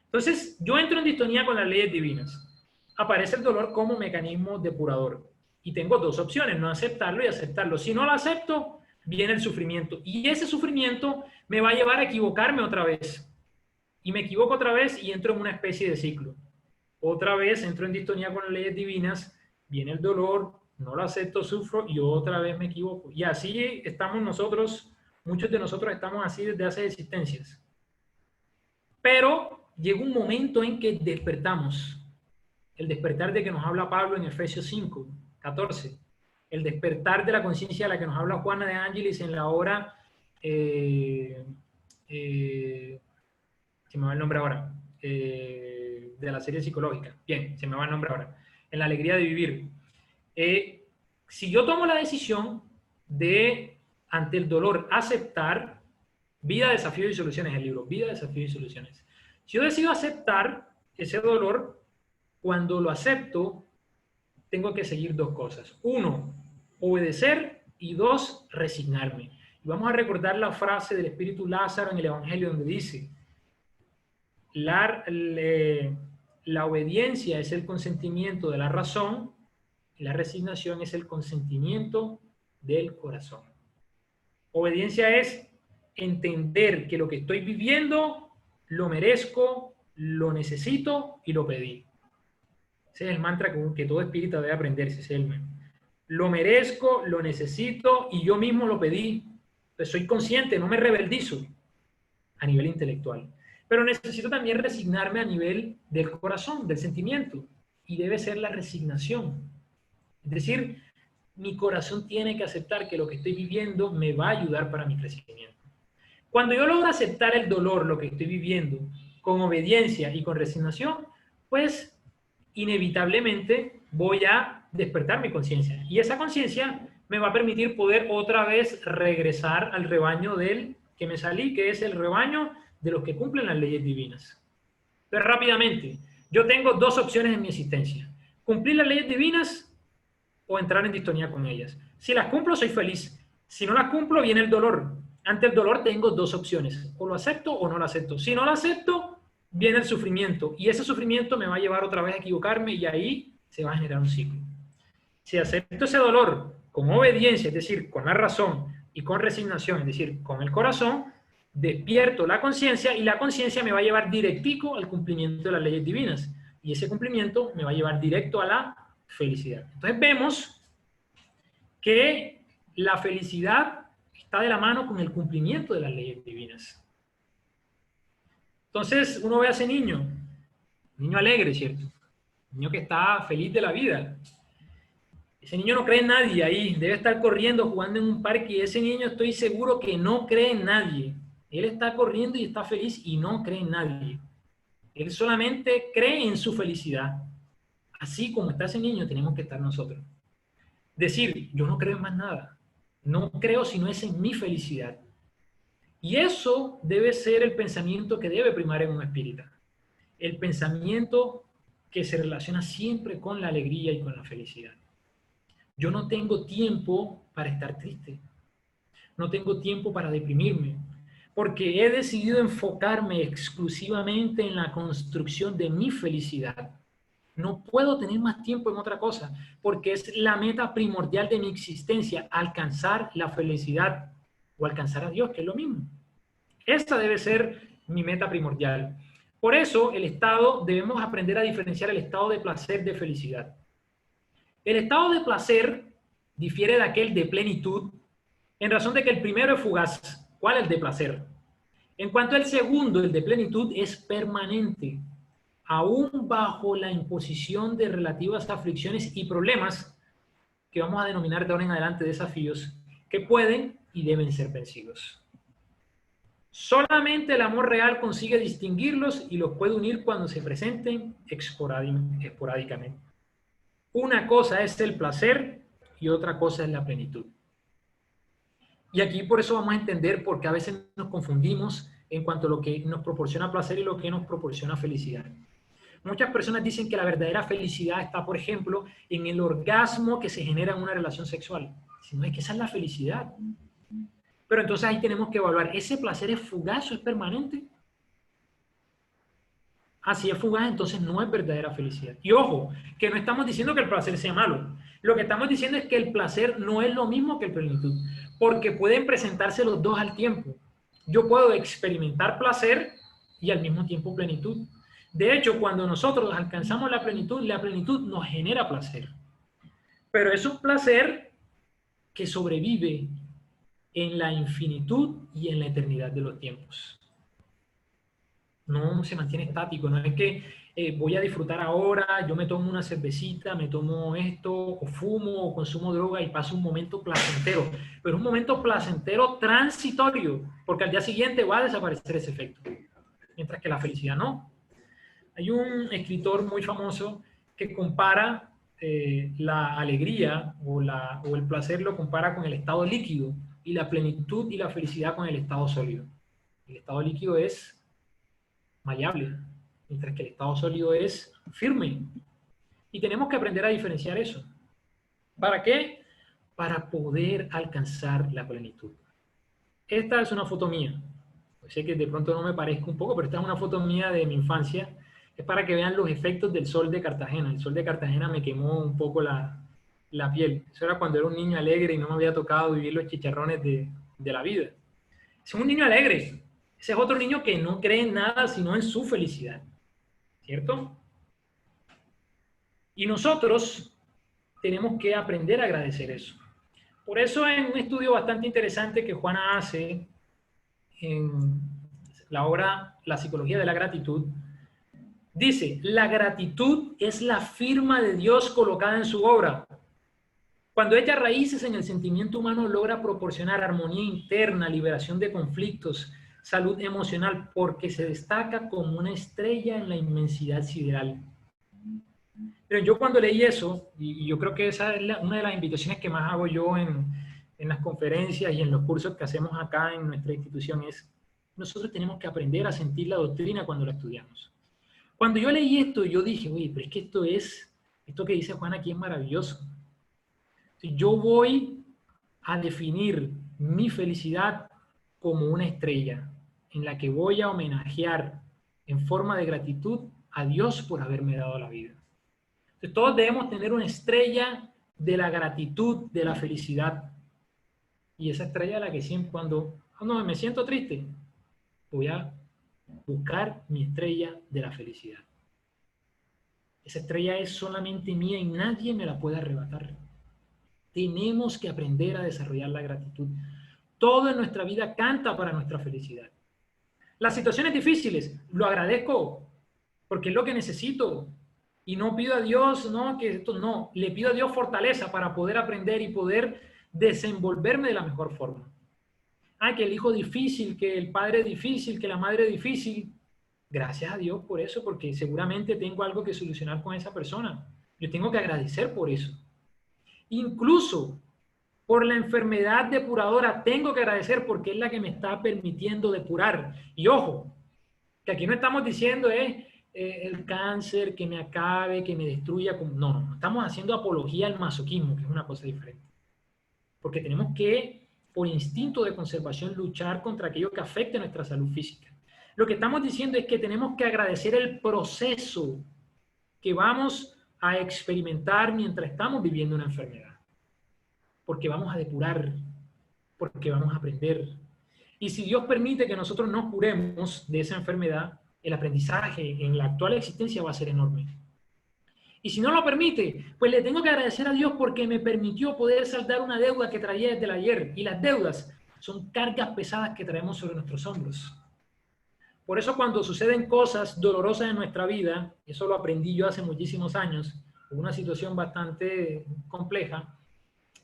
Entonces, yo entro en distonía con las leyes divinas. Aparece el dolor como mecanismo depurador. Y tengo dos opciones, no aceptarlo y aceptarlo. Si no lo acepto, viene el sufrimiento. Y ese sufrimiento me va a llevar a equivocarme otra vez. Y me equivoco otra vez y entro en una especie de ciclo. Otra vez entro en distonía con las leyes divinas, viene el dolor, no lo acepto, sufro y otra vez me equivoco. Y así estamos nosotros, muchos de nosotros estamos así desde hace existencias. Pero llega un momento en que despertamos. El despertar de que nos habla Pablo en Efesios 5, 14. El despertar de la conciencia de la que nos habla Juana de Ángelis en la obra, se me va el nombre ahora, de la serie psicológica. Bien, se me va el nombre ahora. En la alegría de vivir. Si yo tomo la decisión de, ante el dolor, aceptar, vida, desafíos y soluciones, el libro, vida, desafíos y soluciones. Si yo decido aceptar ese dolor, cuando lo acepto, tengo que seguir dos cosas. Uno, obedecer, y dos, resignarme. Y vamos a recordar la frase del espíritu Lázaro en el Evangelio donde dice, la obediencia es el consentimiento de la razón y la resignación es el consentimiento del corazón. Obediencia es entender que lo que estoy viviendo lo merezco, lo necesito y lo pedí. Ese es el mantra que todo espírita debe aprenderse. Ese es el lo merezco, lo necesito y yo mismo lo pedí. Entonces soy consciente, no me rebeldizo a nivel intelectual. Pero necesito también resignarme a nivel del corazón, del sentimiento. Y debe ser la resignación. Es decir, mi corazón tiene que aceptar que lo que estoy viviendo me va a ayudar para mi crecimiento. Cuando yo logro aceptar el dolor, lo que estoy viviendo, con obediencia y con resignación, pues inevitablemente voy a despertar mi conciencia. Y esa conciencia me va a permitir poder otra vez regresar al rebaño del que me salí, que es el rebaño de los que cumplen las leyes divinas. Pero rápidamente, yo tengo dos opciones en mi existencia. Cumplir las leyes divinas o entrar en distonía con ellas. Si las cumplo, soy feliz. Si no las cumplo, viene el dolor. Ante el dolor tengo dos opciones. O lo acepto o no lo acepto. Si no lo acepto, viene el sufrimiento. Y ese sufrimiento me va a llevar otra vez a equivocarme y ahí se va a generar un ciclo. Si acepto ese dolor con obediencia, es decir, con la razón y con resignación, es decir, con el corazón, despierto la conciencia y la conciencia me va a llevar directico al cumplimiento de las leyes divinas. Y ese cumplimiento me va a llevar directo a la felicidad. Entonces vemos que la felicidad está de la mano con el cumplimiento de las leyes divinas. Entonces uno ve a ese niño alegre, ¿cierto? Un niño que está feliz de la vida. Ese niño no cree en nadie ahí, debe estar corriendo, jugando en un parque y ese niño estoy seguro que no cree en nadie. Él está corriendo y está feliz y no cree en nadie. Él solamente cree en su felicidad. Así como está ese niño, tenemos que estar nosotros. Decir, yo no creo en más nada. No creo si no es en mi felicidad. Y eso debe ser el pensamiento que debe primar en un espírita. El pensamiento que se relaciona siempre con la alegría y con la felicidad. Yo no tengo tiempo para estar triste. No tengo tiempo para deprimirme. Porque he decidido enfocarme exclusivamente en la construcción de mi felicidad. No puedo tener más tiempo en otra cosa, porque es la meta primordial de mi existencia, alcanzar la felicidad o alcanzar a Dios, que es lo mismo. Esa debe ser mi meta primordial. Por eso, debemos aprender a diferenciar el estado de placer de felicidad. El estado de placer difiere de aquel de plenitud, en razón de que el primero es fugaz. ¿Cuál es el de placer? En cuanto al segundo, el de plenitud, es permanente. Aún bajo la imposición de relativas aflicciones y problemas que vamos a denominar de ahora en adelante desafíos que pueden y deben ser vencidos. Solamente el amor real consigue distinguirlos y los puede unir cuando se presenten esporádicamente. Una cosa es el placer y otra cosa es la plenitud. Y aquí por eso vamos a entender por qué a veces nos confundimos en cuanto a lo que nos proporciona placer y lo que nos proporciona felicidad. Muchas personas dicen que la verdadera felicidad está, por ejemplo, en el orgasmo que se genera en una relación sexual. Si no es que esa es la felicidad. Pero entonces ahí tenemos que evaluar, ¿ese placer es fugaz o es permanente? así es fugaz, entonces no es verdadera felicidad. Y ojo, que no estamos diciendo que el placer sea malo. Lo que estamos diciendo es que el placer no es lo mismo que el plenitud, porque pueden presentarse los dos al tiempo. Yo puedo experimentar placer y al mismo tiempo plenitud. De hecho, cuando nosotros alcanzamos la plenitud nos genera placer. Pero es un placer que sobrevive en la infinitud y en la eternidad de los tiempos. No se mantiene estático, no es que voy a disfrutar ahora, yo me tomo una cervecita, me tomo esto, o fumo, o consumo droga y paso un momento placentero, pero un momento placentero transitorio, porque al día siguiente va a desaparecer ese efecto, mientras que la felicidad no. Hay un escritor muy famoso que compara la alegría o el placer, lo compara con el estado líquido, y la plenitud y la felicidad con el estado sólido. El estado líquido es maleable, mientras que el estado sólido es firme. Y tenemos que aprender a diferenciar eso. ¿Para qué? Para poder alcanzar la plenitud. Esta es una foto mía. Sé que de pronto no me parezca un poco, pero esta es una foto mía de mi infancia. Es para que vean los efectos del sol de Cartagena. El sol de Cartagena me quemó un poco la piel. Eso era cuando era un niño alegre y no me había tocado vivir los chicharrones de la vida. Es un niño alegre. Ese es otro niño que no cree en nada sino en su felicidad. ¿Cierto? Y nosotros tenemos que aprender a agradecer eso. Por eso en un estudio bastante interesante que Juana hace en la obra La psicología de la gratitud, dice, la gratitud es la firma de Dios colocada en su obra. Cuando echa raíces en el sentimiento humano, logra proporcionar armonía interna, liberación de conflictos, salud emocional, porque se destaca como una estrella en la inmensidad sideral. Pero yo cuando leí eso, y yo creo que esa es una de las invitaciones que más hago yo en las conferencias y en los cursos que hacemos acá en nuestra institución, es nosotros tenemos que aprender a sentir la doctrina cuando la estudiamos. Cuando yo leí esto, yo dije, oye, pero es que esto que dice Juan aquí es maravilloso. Yo voy a definir mi felicidad como una estrella en la que voy a homenajear en forma de gratitud a Dios por haberme dado la vida. Entonces, todos debemos tener una estrella de la gratitud, de la felicidad. Y esa estrella es la que siempre, cuando me siento triste, voy a buscar mi estrella de la felicidad. Esa estrella es solamente mía y nadie me la puede arrebatar. Tenemos que aprender a desarrollar la gratitud. Todo en nuestra vida canta para nuestra felicidad. Las situaciones difíciles, lo agradezco, porque es lo que necesito. Y no pido a Dios, le pido a Dios fortaleza para poder aprender y poder desenvolverme de la mejor forma. Que el hijo difícil, que el padre difícil, que la madre difícil. Gracias a Dios por eso, porque seguramente tengo algo que solucionar con esa persona. Yo tengo que agradecer por eso. Incluso por la enfermedad depuradora tengo que agradecer porque es la que me está permitiendo depurar. Y ojo, que aquí no estamos diciendo el cáncer que me acabe, que me destruya. No, estamos haciendo apología al masoquismo, que es una cosa diferente. Porque tenemos que, por instinto de conservación, luchar contra aquello que afecte nuestra salud física. Lo que estamos diciendo es que tenemos que agradecer el proceso que vamos a experimentar mientras estamos viviendo una enfermedad. Porque vamos a depurar, porque vamos a aprender. Y si Dios permite que nosotros nos curemos de esa enfermedad, el aprendizaje en la actual existencia va a ser enorme. Y si no lo permite, pues le tengo que agradecer a Dios porque me permitió poder saldar una deuda que traía desde el ayer. Y las deudas son cargas pesadas que traemos sobre nuestros hombros. Por eso cuando suceden cosas dolorosas en nuestra vida, eso lo aprendí yo hace muchísimos años, una situación bastante compleja,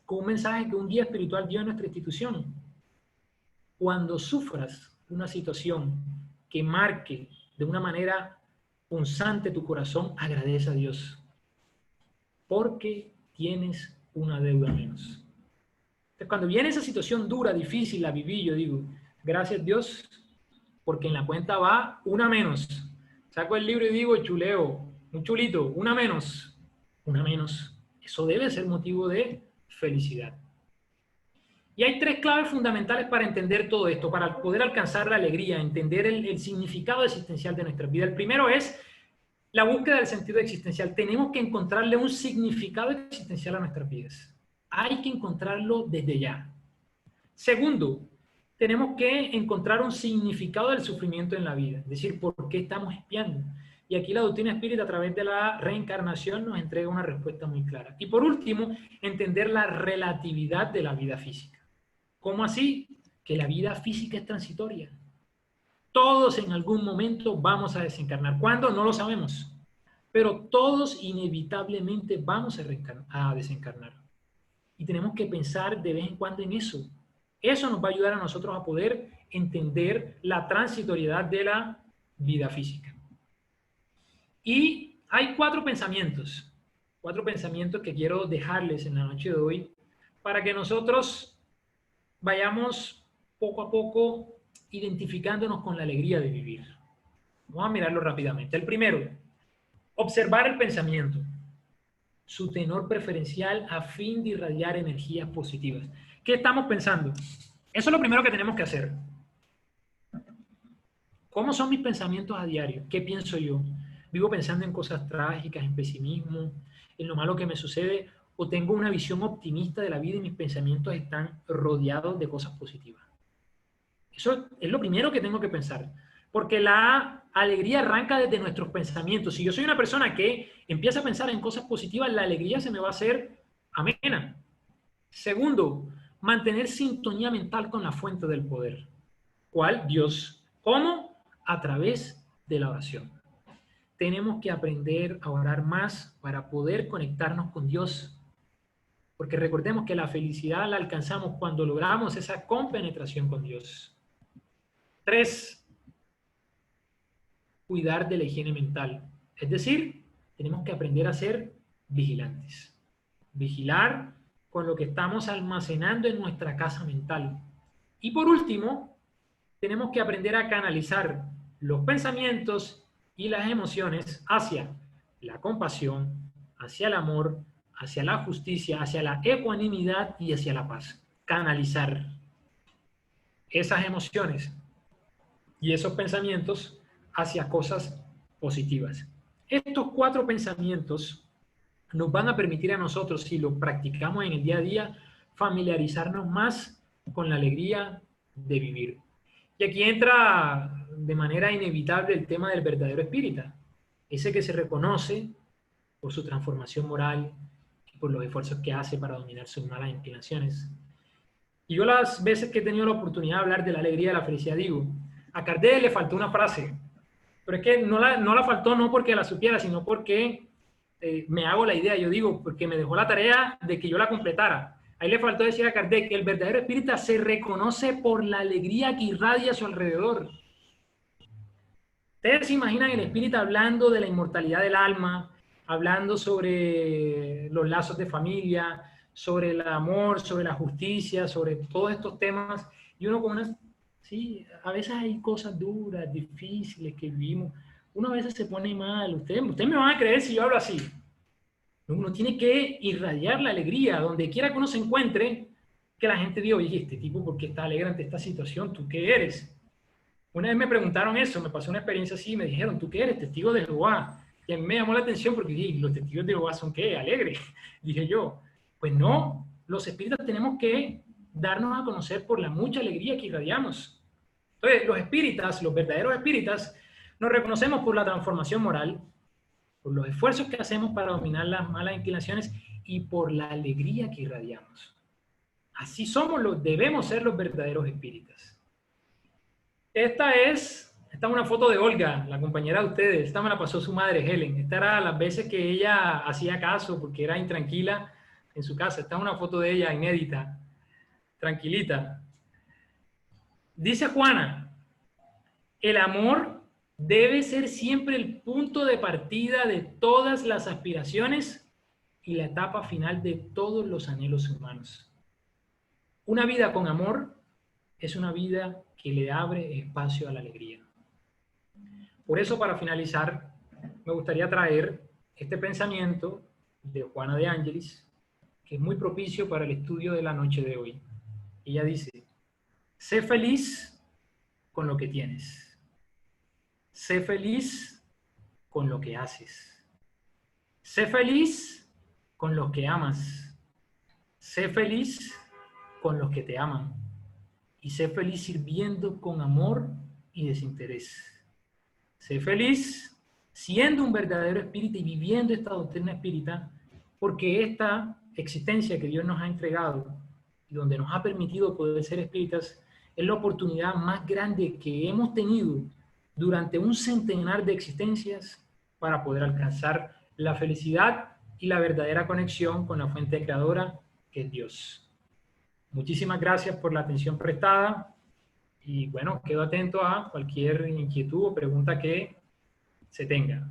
con un mensaje que un guía espiritual dio en nuestra institución. Cuando sufras una situación que marque de una manera punzante tu corazón, agradece a Dios, porque tienes una deuda menos. Entonces, cuando viene esa situación dura, difícil, la viví, yo digo, gracias Dios, porque en la cuenta va una menos. Saco el libro y digo, chuleo, un chulito, una menos. Una menos. Eso debe ser motivo de felicidad. Y hay tres claves fundamentales para entender todo esto, para poder alcanzar la alegría, entender el significado existencial de nuestra vida. El primero es La búsqueda del sentido existencial. Tenemos que encontrarle un significado existencial a nuestras vidas. Hay que encontrarlo desde ya. Segundo, tenemos que encontrar un significado del sufrimiento en la vida. Es decir, ¿por qué estamos espiando? Y aquí la doctrina espírita, a través de la reencarnación, nos entrega una respuesta muy clara. Y por último, entender la relatividad de la vida física. ¿Cómo así? Que la vida física es transitoria. Todos en algún momento vamos a desencarnar. ¿Cuándo? No lo sabemos. Pero todos inevitablemente vamos a desencarnar. Y tenemos que pensar de vez en cuando en eso. Eso nos va a ayudar a nosotros a poder entender la transitoriedad de la vida física. Y hay cuatro pensamientos que quiero dejarles en la noche de hoy para que nosotros vayamos poco a poco identificándonos con la alegría de vivir. Vamos a mirarlo rápidamente. El primero, observar el pensamiento, su tenor preferencial a fin de irradiar energías positivas. ¿Qué estamos pensando? Eso es lo primero que tenemos que hacer. ¿Cómo son mis pensamientos a diario? ¿Qué pienso yo? ¿Vivo pensando en cosas trágicas, en pesimismo, en lo malo que me sucede? ¿O tengo una visión optimista de la vida y mis pensamientos están rodeados de cosas positivas? Eso es lo primero que tengo que pensar. Porque la alegría arranca desde nuestros pensamientos. Si yo soy una persona que empieza a pensar en cosas positivas, la alegría se me va a hacer amena. Segundo, mantener sintonía mental con la fuente del poder. ¿Cuál? Dios. ¿Cómo? A través de la oración. Tenemos que aprender a orar más para poder conectarnos con Dios. Porque recordemos que la felicidad la alcanzamos cuando logramos esa compenetración con Dios. 3. Cuidar de la higiene mental. Es decir, tenemos que aprender a ser vigilantes. Vigilar con lo que estamos almacenando en nuestra casa mental. Y por último, tenemos que aprender a canalizar los pensamientos y las emociones hacia la compasión, hacia el amor, hacia la justicia, hacia la ecuanimidad y hacia la paz. Canalizar esas emociones y esos pensamientos hacia cosas positivas. Estos 4 pensamientos nos van a permitir a nosotros, si lo practicamos en el día a día, familiarizarnos más con la alegría de vivir. Y aquí entra de manera inevitable el tema del verdadero espírita, ese que se reconoce por su transformación moral y por los esfuerzos que hace para dominar sus malas inclinaciones. Y yo las veces que he tenido la oportunidad de hablar de la alegría y la felicidad digo, a Kardec le faltó una frase, pero es que no la faltó no porque la supiera, sino porque me hago la idea, yo digo, porque me dejó la tarea de que yo la completara. Ahí le faltó decir a Kardec que el verdadero espírita se reconoce por la alegría que irradia a su alrededor. Ustedes se imaginan el espírita hablando de la inmortalidad del alma, hablando sobre los lazos de familia, sobre el amor, sobre la justicia, sobre todos estos temas, y uno con unas, sí, a veces hay cosas duras, difíciles que vivimos, uno a veces se pone mal, ustedes me van a creer si yo hablo así. Uno tiene que irradiar la alegría, donde quiera que uno se encuentre, que la gente diga, oye, este tipo, ¿por qué está alegre ante esta situación? ¿Tú qué eres? Una vez me preguntaron eso, me pasó una experiencia así, me dijeron, ¿tú qué eres? Testigo de Jehová. Y a mí me llamó la atención porque dije, ¿los testigos de Jehová son qué? Alegres. Dije yo, pues no, los espíritas tenemos que darnos a conocer por la mucha alegría que irradiamos. Entonces, los espíritas, los verdaderos espíritas, nos reconocemos por la transformación moral, por los esfuerzos que hacemos para dominar las malas inclinaciones y por la alegría que irradiamos. Así debemos ser los verdaderos espíritas. Esta es una foto de Olga, la compañera de ustedes. Esta me la pasó su madre, Helen. Esta era las veces que ella hacía caso porque era intranquila en su casa. Esta es una foto de ella inédita, tranquilita. Dice Juana, el amor debe ser siempre el punto de partida de todas las aspiraciones y la etapa final de todos los anhelos humanos. Una vida con amor es una vida que le abre espacio a la alegría. Por eso, para finalizar, me gustaría traer este pensamiento de Juana de Ángelis, que es muy propicio para el estudio de la noche de hoy. Ella dice, sé feliz con lo que tienes. Sé feliz con lo que haces. Sé feliz con los que amas. Sé feliz con los que te aman. Y sé feliz sirviendo con amor y desinterés. Sé feliz siendo un verdadero espírita y viviendo esta doctrina espírita, porque esta existencia que Dios nos ha entregado y donde nos ha permitido poder ser espíritas es la oportunidad más grande que hemos tenido durante un centenar de existencias para poder alcanzar la felicidad y la verdadera conexión con la fuente creadora que es Dios. Muchísimas gracias por la atención prestada y bueno, quedo atento a cualquier inquietud o pregunta que se tenga.